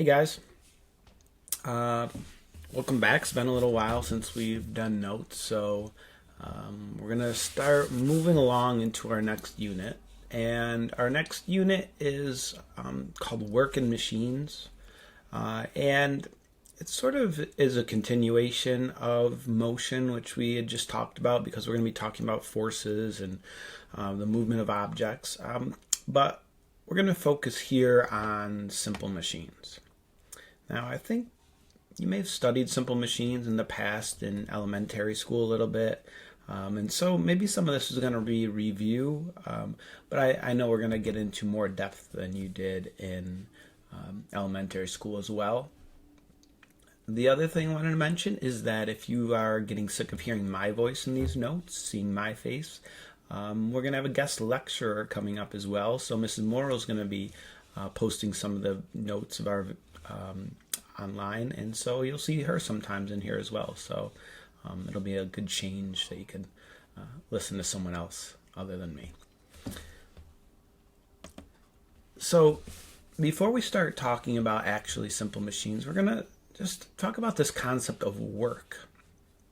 Hey guys, uh, welcome back. It's been a little while since we've done notes, so we're going to start moving along into our next unit. And our next unit is called Work and Machines, and it sort of is a continuation of motion, which we had just talked about because we're going to be talking about forces and the movement of objects. But we're going to focus here on simple machines. Now, I think you may have studied simple machines in the past in elementary school a little bit, and so maybe some of this is going to be review, but I know we're going to get into more depth than you did in elementary school as well. The other thing I wanted to mention is that if you are getting sick of hearing my voice in these notes, seeing my face, we're going to have a guest lecturer coming up as well. So Mrs. Morrow is going to be posting some of the notes of our online, and so you'll see her sometimes in here as well. So it'll be a good change that you can listen to someone else other than me. So before we start talking about actually simple machines, we're going to just talk about this concept of work.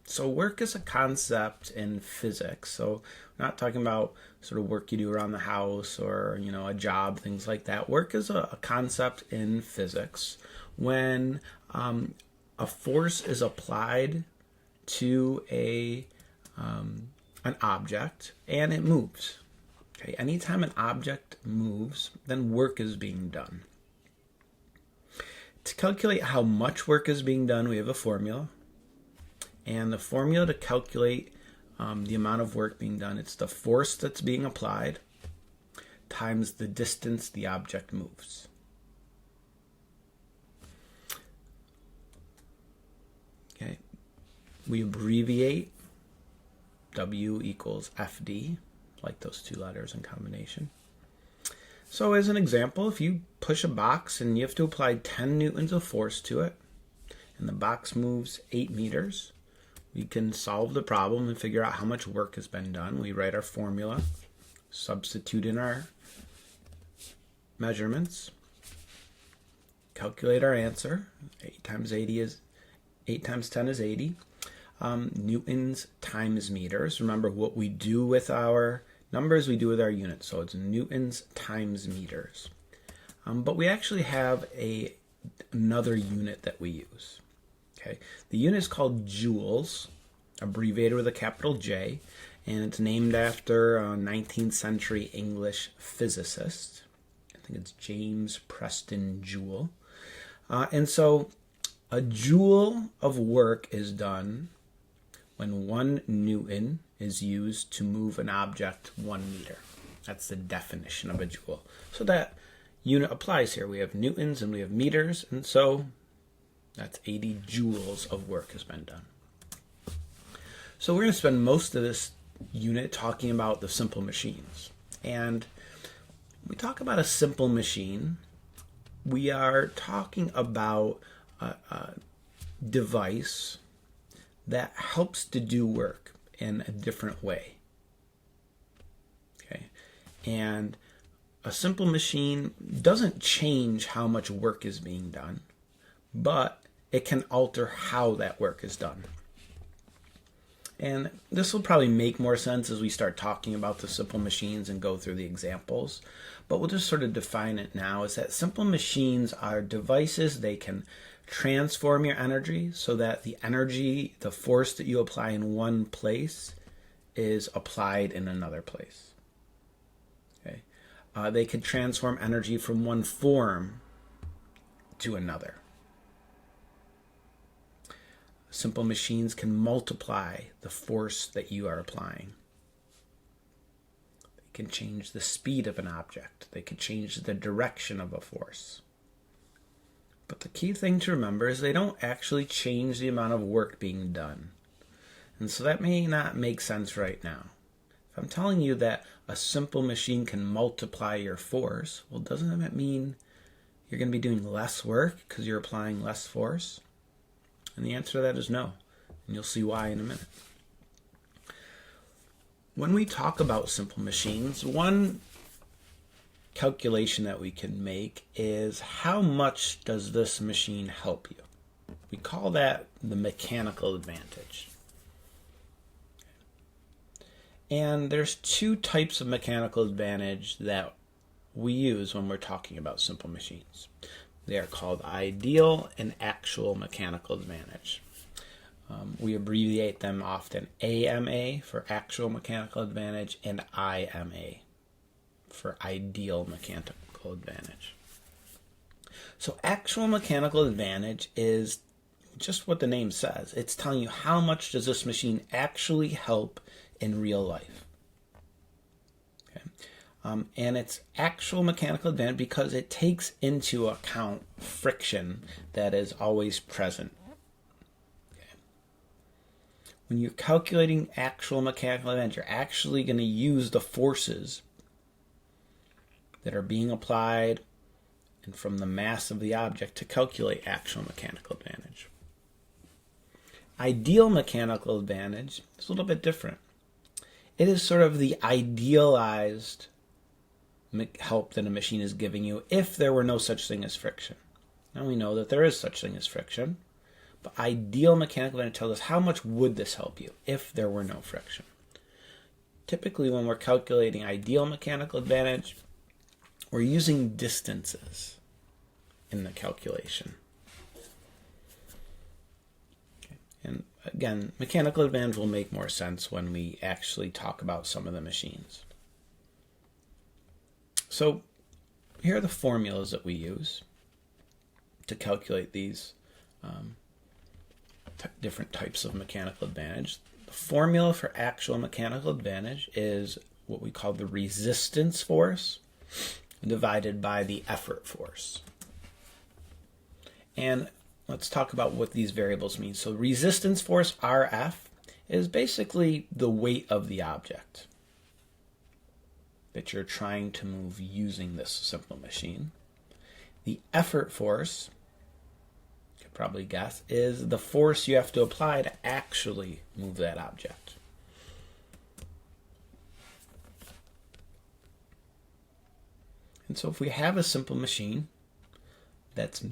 So work is a concept in physics. So we're not talking about sort of work you do around the house or, a job, things like that. Work is a concept in physics when a force is applied to an object and it moves. Okay, anytime an object moves, then work is being done. To calculate how much work is being done, we have a formula. And the formula to calculate the amount of work being done, it's the force that's being applied times the distance the object moves. Okay, we abbreviate W equals FD, like those two letters in combination. So as an example, if you push a box and you have to apply 10 newtons of force to it, and the box moves 8 meters, we can solve the problem and figure out how much work has been done. We write our formula, substitute in our measurements, calculate our answer. 8 times 10 is 80. Newtons times meters. Remember, what we do with our numbers, we do with our units. So it's newtons times meters. But we actually have another unit that we use. Okay, the unit is called joules, abbreviated with a capital J, and it's named after a 19th century English physicist. I think it's James Preston Joule. And so a joule of work is done when 1 newton is used to move an object 1 meter. That's the definition of a joule. So that unit applies here. We have newtons and we have meters, and so that's 80 joules of work has been done. So we're going to spend most of this unit talking about the simple machines. And when we talk about a simple machine, we are talking about a device that helps to do work in a different way. Okay, and a simple machine doesn't change how much work is being done, but it can alter how that work is done. And this will probably make more sense as we start talking about the simple machines and go through the examples. But we'll just sort of define it now, is that simple machines are devices. They can transform your energy so that the energy, the force that you apply in one place is applied in another place. Okay, they can transform energy from one form to another. Simple machines can multiply the force that you are applying. They can change the speed of an object. They can change the direction of a force. But the key thing to remember is they don't actually change the amount of work being done. And so that may not make sense right now. If I'm telling you that a simple machine can multiply your force, well, doesn't that mean you're going to be doing less work because you're applying less force? And the answer to that is no. And you'll see why in a minute. When we talk about simple machines, one calculation that we can make is how much does this machine help you? We call that the mechanical advantage. And there's two types of mechanical advantage that we use when we're talking about simple machines. They are called ideal and actual mechanical advantage. We abbreviate them often AMA for actual mechanical advantage and IMA for ideal mechanical advantage. So actual mechanical advantage is just what the name says. It's telling you how much does this machine actually help in real life. Okay. And it's actual mechanical advantage because it takes into account friction that is always present. Okay. When you're calculating actual mechanical advantage, you're actually going to use the forces that are being applied and from the mass of the object to calculate actual mechanical advantage. Ideal mechanical advantage is a little bit different. It is sort of the idealized help that a machine is giving you if there were no such thing as friction. Now we know that there is such thing as friction, but ideal mechanical advantage tells us how much would this help you if there were no friction. Typically when we're calculating ideal mechanical advantage, we're using distances in the calculation. And again, mechanical advantage will make more sense when we actually talk about some of the machines. So here are the formulas that we use to calculate these different types of mechanical advantage. The formula for actual mechanical advantage is what we call the resistance force divided by the effort force. And let's talk about what these variables mean. So resistance force, RF, is basically the weight of the object that you're trying to move using this simple machine. The effort force, you could probably guess, is the force you have to apply to actually move that object. And so if we have a simple machine that's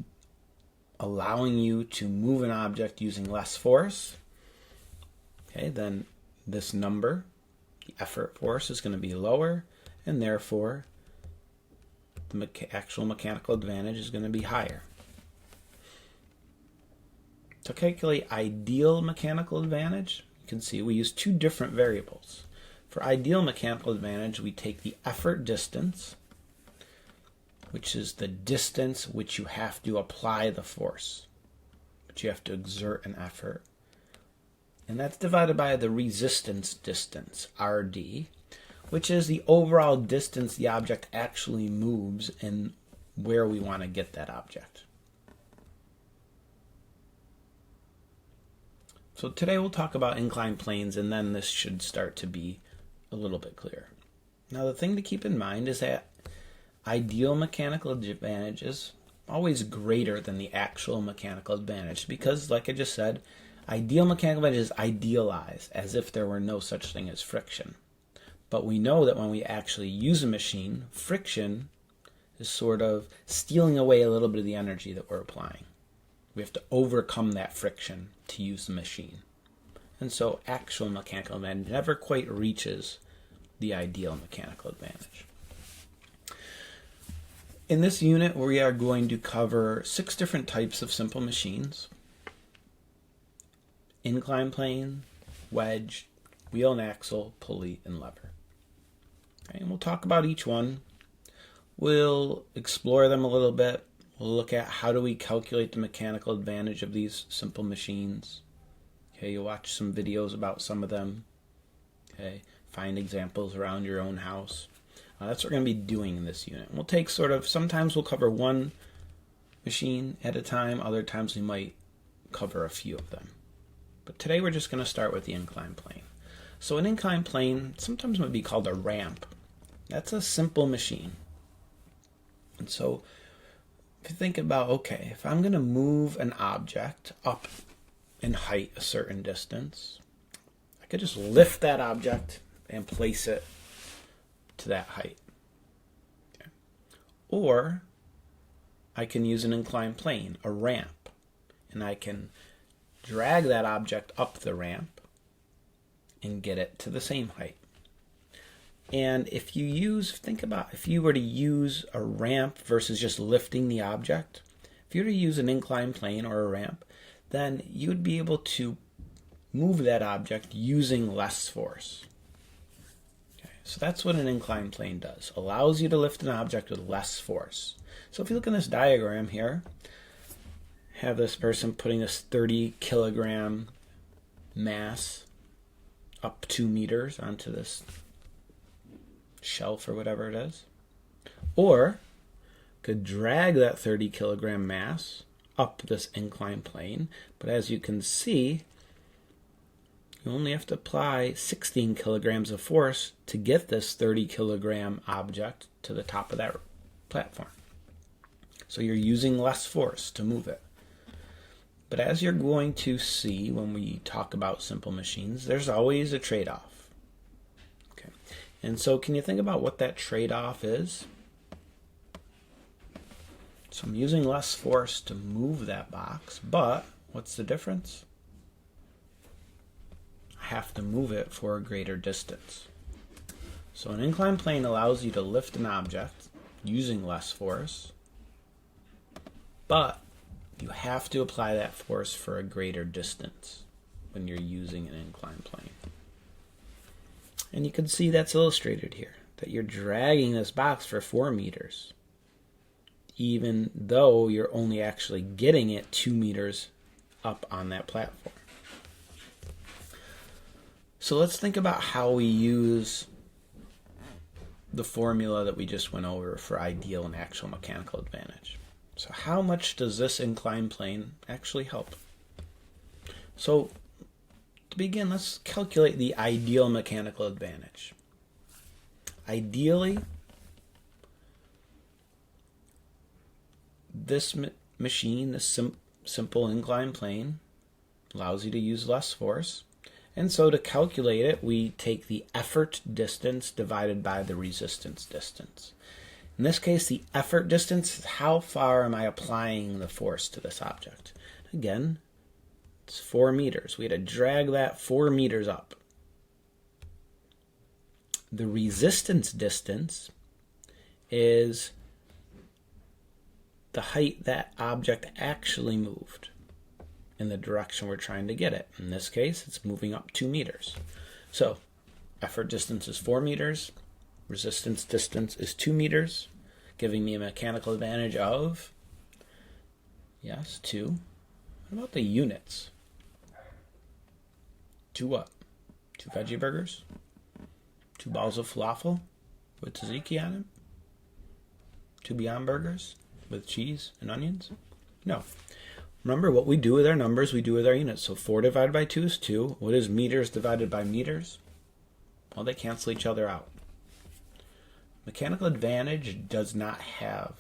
allowing you to move an object using less force, okay, then this number, the effort force, is going to be lower, and therefore the actual mechanical advantage is going to be higher. To calculate ideal mechanical advantage, you can see we use two different variables. For ideal mechanical advantage, we take the effort distance, which is the distance which you have to apply the force, which you have to exert an effort. And that's divided by the resistance distance, RD, which is the overall distance the object actually moves and where we want to get that object. So today we'll talk about inclined planes, and then this should start to be a little bit clearer. Now the thing to keep in mind is that ideal mechanical advantage is always greater than the actual mechanical advantage because, like I just said, ideal mechanical advantage is idealized as if there were no such thing as friction. But we know that when we actually use a machine, friction is sort of stealing away a little bit of the energy that we're applying. We have to overcome that friction to use the machine. And so actual mechanical advantage never quite reaches the ideal mechanical advantage. In this unit, we are going to cover 6 different types of simple machines: inclined plane, wedge, wheel and axle, pulley, and lever. Okay, and we'll talk about each one. We'll explore them a little bit. We'll look at how do we calculate the mechanical advantage of these simple machines. Okay, you'll watch some videos about some of them. Okay, find examples around your own house. That's what we're going to be doing in this unit. We'll take sometimes we'll cover one machine at a time, other times we might cover a few of them. But today we're just going to start with the inclined plane. So an inclined plane sometimes might be called a ramp. That's a simple machine. And so if you think about, okay, if I'm going to move an object up in height a certain distance, I could just lift that object and place it to that height. Okay. Or I can use an inclined plane, a ramp, and I can drag that object up the ramp and get it to the same height. And if think about if you were to use a ramp versus just lifting the object, if you were to use an inclined plane or a ramp, then you would be able to move that object using less force. Okay, so that's what an inclined plane does. Allows you to lift an object with less force. So if you look in this diagram here, have this person putting this 30 kilogram mass up 2 meters onto this shelf or whatever it is. Or could drag that 30 kilogram mass up this inclined plane, but as you can see, you only have to apply 16 kilograms of force to get this 30 kilogram object to the top of that platform. So you're using less force to move it. But as you're going to see when we talk about simple machines, there's always a trade-off. Okay. And so can you think about what that trade-off is? So I'm using less force to move that box, but what's the difference? I have to move it for a greater distance. So an inclined plane allows you to lift an object using less force, but you have to apply that force for a greater distance when you're using an inclined plane. And you can see that's illustrated here, that you're dragging this box for 4 meters, even though you're only actually getting it 2 meters up on that platform. So let's think about how we use the formula that we just went over for ideal and actual mechanical advantage. So how much does this inclined plane actually help? So to begin, let's calculate the ideal mechanical advantage. Ideally, this machine, this simple inclined plane, allows you to use less force. And so to calculate it, we take the effort distance divided by the resistance distance. In this case, the effort distance is how far am I applying the force to this object. Again, it's 4 meters. We had to drag that 4 meters up. The resistance distance is the height that object actually moved in the direction we're trying to get it. In this case, it's moving up 2 meters. So effort distance is 4 meters. Resistance distance is 2 meters, giving me a mechanical advantage of, yes, 2. What about the units? 2 what? 2 veggie burgers? 2 balls of falafel with tzatziki on them? 2 Beyond Burgers with cheese and onions? No. Remember, what we do with our numbers, we do with our units. So 4 divided by 2 is 2. What is meters divided by meters? Well, they cancel each other out. Mechanical advantage does not have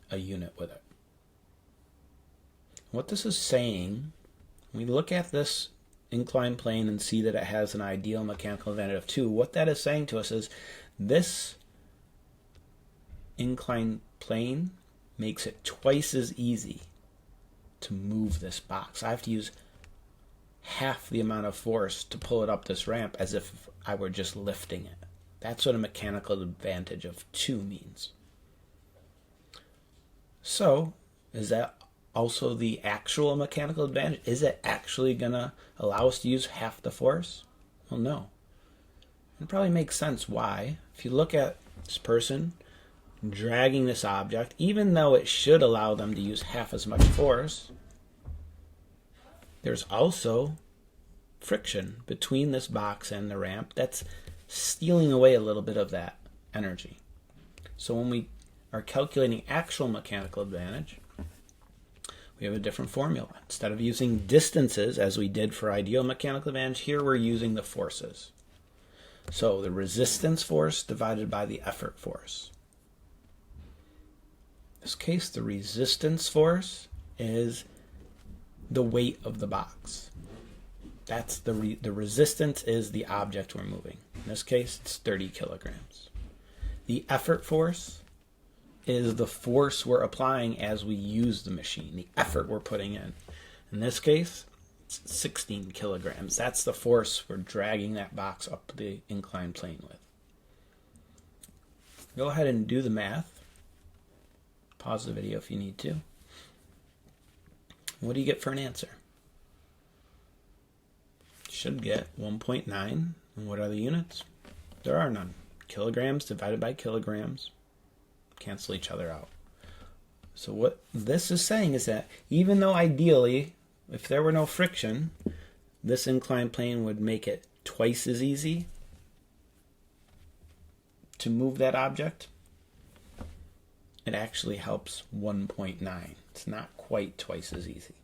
a unit with it. What this is saying, when we look at this inclined plane and see that it has an ideal mechanical advantage of 2, what that is saying to us is this inclined plane makes it twice as easy to move this box. I have to use half the amount of force to pull it up this ramp as if I were just lifting it. That's what a mechanical advantage of 2 means. So, is that also the actual mechanical advantage? Is it actually going to allow us to use half the force? Well, no. It probably makes sense why. If you look at this person dragging this object, even though it should allow them to use half as much force, there's also friction between this box and the ramp that's stealing away a little bit of that energy. So when we are calculating actual mechanical advantage, we have a different formula. Instead of using distances as we did for ideal mechanical advantage, here we're using the forces. So the resistance force divided by the effort force. In this case, the resistance force is the weight of the box. That's the resistance is the object we're moving. In this case, it's 30 kilograms. The effort force is the force we're applying as we use the machine, the effort we're putting in. In this case, it's 16 kilograms. That's the force we're dragging that box up the inclined plane with. Go ahead and do the math. Pause the video if you need to. What do you get for an answer? You should get 1.9. And what are the units? There are none. Kilograms divided by kilograms cancel each other out. So what this is saying is that even though ideally, if there were no friction, this inclined plane would make it twice as easy to move that object, it actually helps 1.9. It's not quite twice as easy.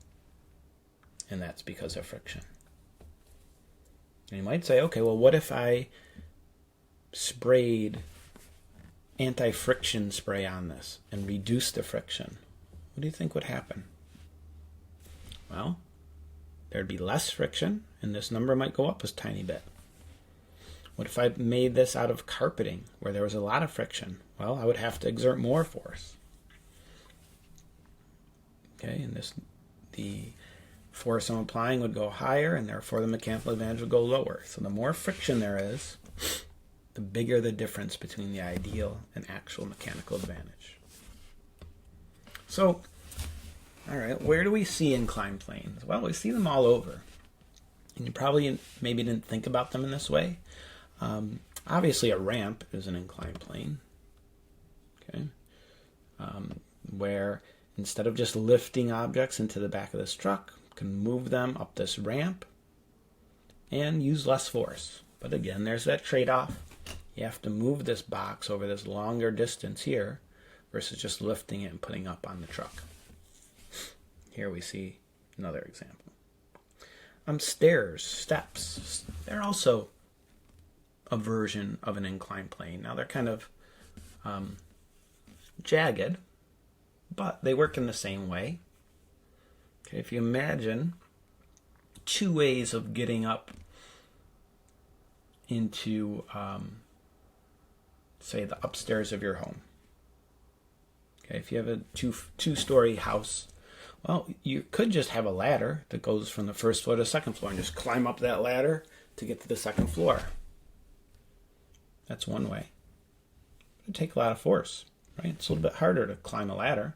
And that's because of friction. And you might say, okay, well, what if I sprayed anti-friction spray on this and reduced the friction? What do you think would happen? Well, there'd be less friction, and this number might go up a tiny bit. What if I made this out of carpeting, where there was a lot of friction? Well, I would have to exert more force. Okay, and the force I'm applying would go higher, and therefore the mechanical advantage would go lower. So the more friction there is, the bigger the difference between the ideal and actual mechanical advantage. So, all right, where do we see inclined planes? Well, we see them all over. And you probably maybe didn't think about them in this way. Obviously, a ramp is an inclined plane, okay? Where instead of just lifting objects into the back of this truck, you can move them up this ramp and use less force. But again, there's that trade-off. You have to move this box over this longer distance here versus just lifting it and putting it up on the truck. Here we see another example. Stairs, steps, they're also a version of an inclined plane. Now they're kind of jagged, but they work in the same way. Okay, if you imagine two ways of getting up into, say, the upstairs of your home. Okay, if you have a two-story house, well, you could just have a ladder that goes from the first floor to the second floor and just climb up that ladder to get to the second floor. That's one way. It would take a lot of force, right? It's a little bit harder to climb a ladder.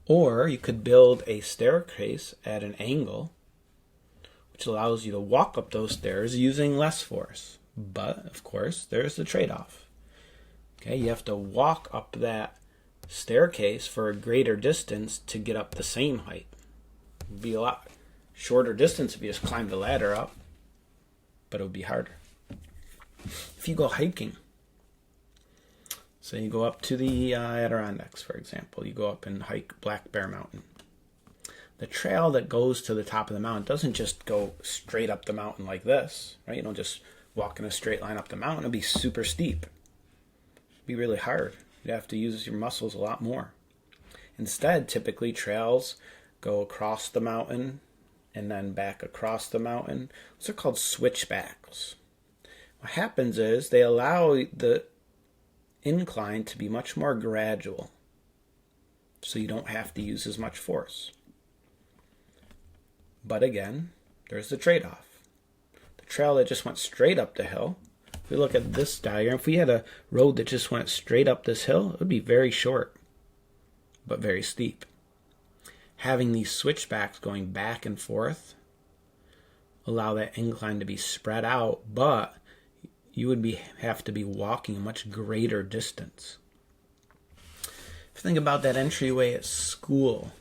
Or you could build a staircase at an angle, which allows you to walk up those stairs using less force. But, of course, there's the trade-off. Okay, you have to walk up that staircase for a greater distance to get up the same height. It would be a lot shorter distance if you just climbed the ladder up, but it would be harder. If you go hiking, so you go up to the Adirondacks, for example, you go up and hike Black Bear Mountain. The trail that goes to the top of the mountain doesn't just go straight up the mountain like this, right? You don't just walk in a straight line up the mountain. It'll be super steep. It'll be really hard. You'd have to use your muscles a lot more. Instead, typically trails go across the mountain and then back across the mountain. Those are called switchbacks. What happens is they allow the incline to be much more gradual, so you don't have to use as much force. But again, there's the trade-off. The trail that just went straight up the hill, if we look at this diagram, if we had a road that just went straight up this hill, it would be very short, but very steep. Having these switchbacks going back and forth allow that incline to be spread out, but you would have to be walking a much greater distance. If you think about that entryway at school,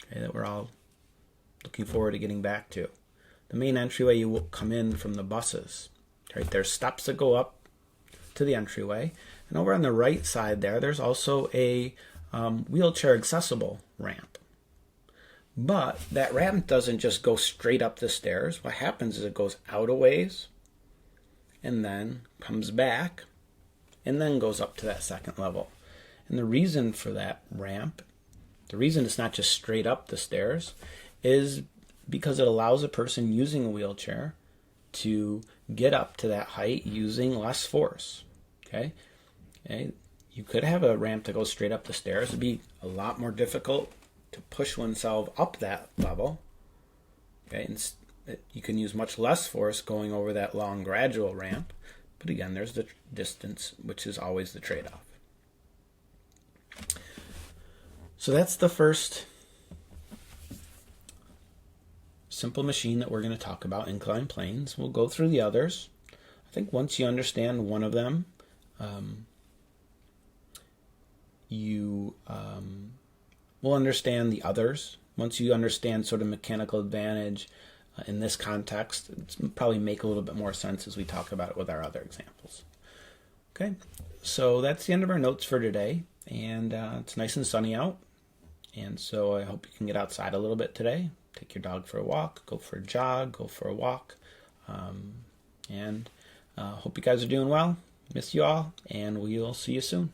okay, that we're all looking forward to getting back to, the main entryway, you will come in from the buses. Right, there's steps that go up to the entryway, and over on the right side there's also a wheelchair accessible ramp. But that ramp doesn't just go straight up the stairs. What happens is it goes out a ways, and then comes back, and then goes up to that second level. And the reason for that ramp, the reason it's not just straight up the stairs, is because it allows a person using a wheelchair to get up to that height using less force. Okay? You could have a ramp that goes straight up the stairs. It'd be a lot more difficult to push oneself up that level. Okay, and you can use much less force going over that long gradual ramp. But again, there's the distance, which is always the trade-off. So that's the first simple machine that we're going to talk about, inclined planes. We'll go through the others. I think once you understand one of them, you will understand the others. Once you understand sort of mechanical advantage in this context, it'll probably make a little bit more sense as we talk about it with our other examples. Okay, so that's the end of our notes for today, and it's nice and sunny out, and so I hope you can get outside a little bit today. Take your dog for a walk, go for a jog, go for a walk, and hope you guys are doing well. Miss you all, and we'll see you soon.